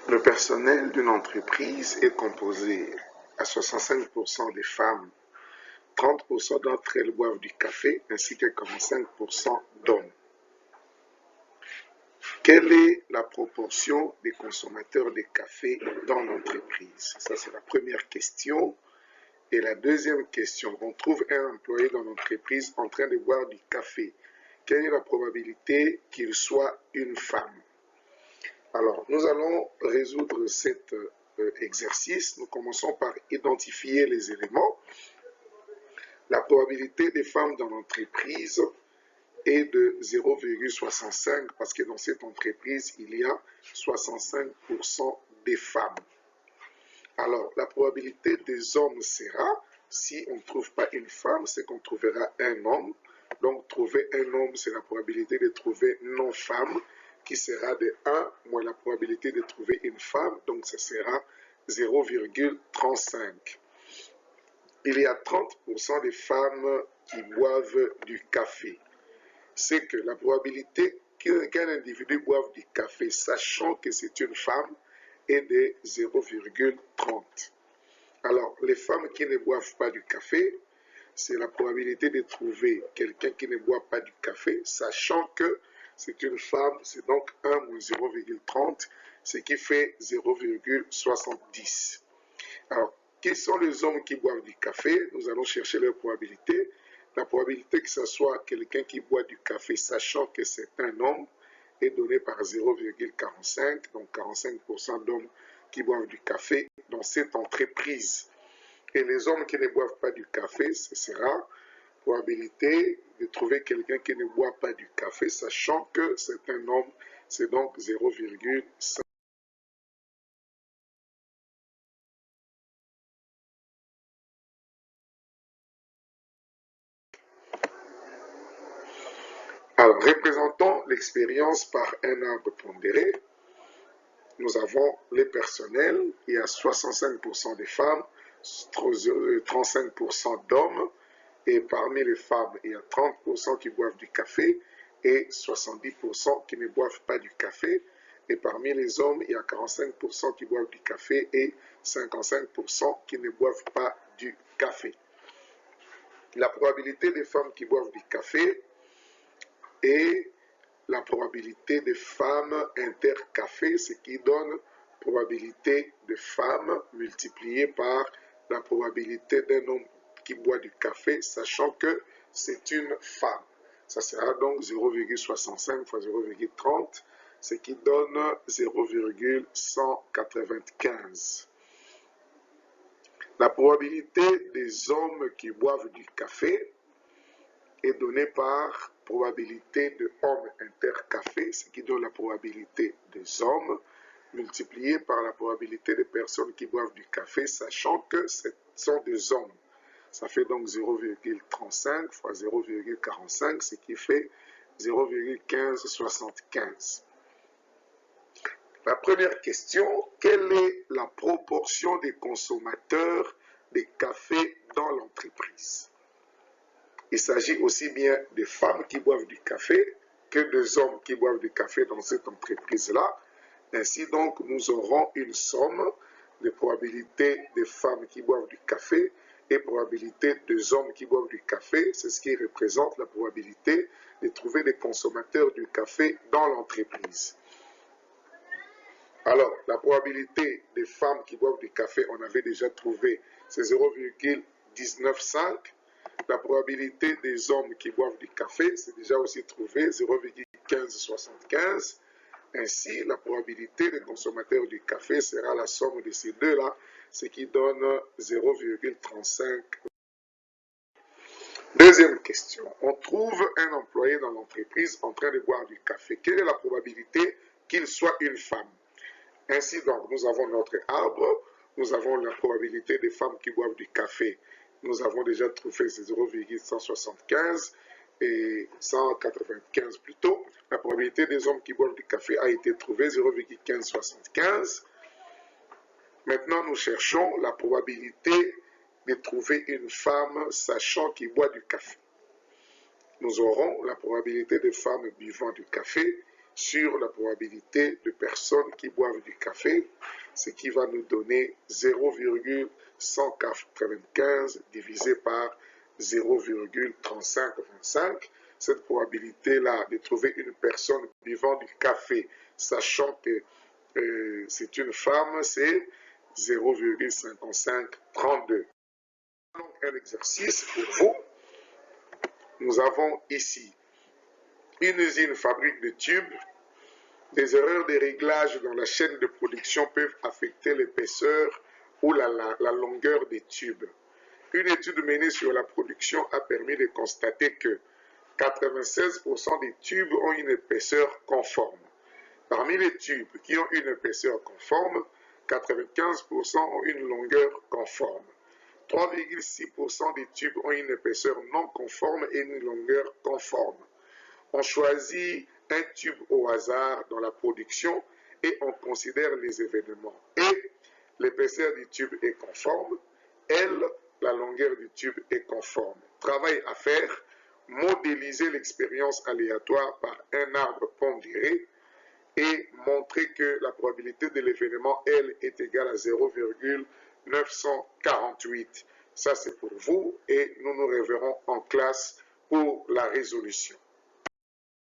Le personnel d'une entreprise est composé à 65% des femmes, 30% d'entre elles boivent du café, ainsi que 45% d'hommes. Quelle est la proportion des consommateurs de café dans l'entreprise? Ça, c'est la première question. Et la deuxième question, on trouve un employé dans l'entreprise en train de boire du café. Quelle est la probabilité qu'il soit une femme? Alors, nous allons résoudre cet exercice. Nous commençons par identifier les éléments. La probabilité des femmes dans l'entreprise est de 0,65 parce que dans cette entreprise, il y a 65% des femmes. Alors, la probabilité des hommes sera, si on ne trouve pas une femme, c'est qu'on trouvera un homme. Donc, trouver un homme, c'est la probabilité de trouver non-femme, qui sera de 1 moins la probabilité de trouver une femme, donc ce sera 0,35. Il y a 30% des femmes qui boivent du café. C'est que la probabilité qu'un individu boive du café, sachant que c'est une femme, est de 0,30. Alors, les femmes qui ne boivent pas du café, c'est la probabilité de trouver quelqu'un qui ne boit pas du café, sachant que c'est une femme, c'est donc 1 moins 0,30, ce qui fait 0,70. Alors, quels sont les hommes qui boivent du café? Nous allons chercher leur probabilité. La probabilité que ce soit quelqu'un qui boit du café, sachant que c'est un homme, est donnée par 0,45, donc 45% d'hommes qui boivent du café dans cette entreprise. Et les hommes qui ne boivent pas du café, ce sera probabilité de trouver quelqu'un qui ne boit pas du café, sachant que c'est un homme, c'est donc 0,5. Alors, représentons l'expérience par un arbre pondéré. Nous avons les personnels, il y a 65% des femmes, 35% d'hommes, et parmi les femmes, il y a 30% qui boivent du café et 70% qui ne boivent pas du café. Et parmi les hommes, il y a 45% qui boivent du café et 55% qui ne boivent pas du café. La probabilité des femmes qui boivent du café est la probabilité des femmes intercafé, ce qui donne probabilité de femmes multipliée par la probabilité d'un homme qui boit du café, sachant que c'est une femme. Ça sera donc 0,65 fois 0,30, ce qui donne 0,195. La probabilité des hommes qui boivent du café est donnée par probabilité de hommes intercafé, ce qui donne la probabilité des hommes, multipliée par la probabilité des personnes qui boivent du café, sachant que ce sont des hommes. Ça fait donc 0,35 fois 0,45, ce qui fait 0,1575. La première question, quelle est la proportion des consommateurs de café dans l'entreprise? Il s'agit aussi bien des femmes qui boivent du café que des hommes qui boivent du café dans cette entreprise-là. Ainsi donc, nous aurons une somme de probabilité des femmes qui boivent du café et probabilité des hommes qui boivent du café. C'est ce qui représente la probabilité de trouver des consommateurs du café dans l'entreprise. Alors, la probabilité des femmes qui boivent du café, on avait déjà trouvé, c'est 0,195. La probabilité des hommes qui boivent du café, c'est déjà aussi trouvé, 0,1575. Ainsi, la probabilité des consommateurs du café sera la somme de ces deux-là, ce qui donne 0,35. Deuxième question. On trouve un employé dans l'entreprise en train de boire du café. Quelle est la probabilité qu'il soit une femme? Ainsi donc, nous avons notre arbre, nous avons la probabilité des femmes qui boivent du café. Nous avons déjà trouvé 0,175 et 195 plutôt. La probabilité des hommes qui boivent du café a été trouvée 0,1575. Maintenant, nous cherchons la probabilité de trouver une femme sachant qu'il boit du café. Nous aurons la probabilité des femmes buvant du café, sur la probabilité de personnes qui boivent du café, ce qui va nous donner 0,195 divisé par 0,3525. Cette probabilité-là de trouver une personne buvant du café, sachant que c'est une femme, c'est 0,5532. Donc un exercice pour vous. Nous avons ici une usine fabrique de tubes. Des erreurs de réglage dans la chaîne de production peuvent affecter l'épaisseur ou la longueur des tubes. Une étude menée sur la production a permis de constater que 96% des tubes ont une épaisseur conforme. Parmi les tubes qui ont une épaisseur conforme, 95% ont une longueur conforme. 3,6% des tubes ont une épaisseur non conforme et une longueur conforme. On choisit un tube au hasard dans la production et on considère les événements. Et l'épaisseur du tube est conforme, elle, la longueur du tube est conforme. Travail à faire, modéliser l'expérience aléatoire par un arbre pondéré et montrer que la probabilité de l'événement, elle, est égale à 0,948. Ça, c'est pour vous et nous nous reverrons en classe pour la résolution.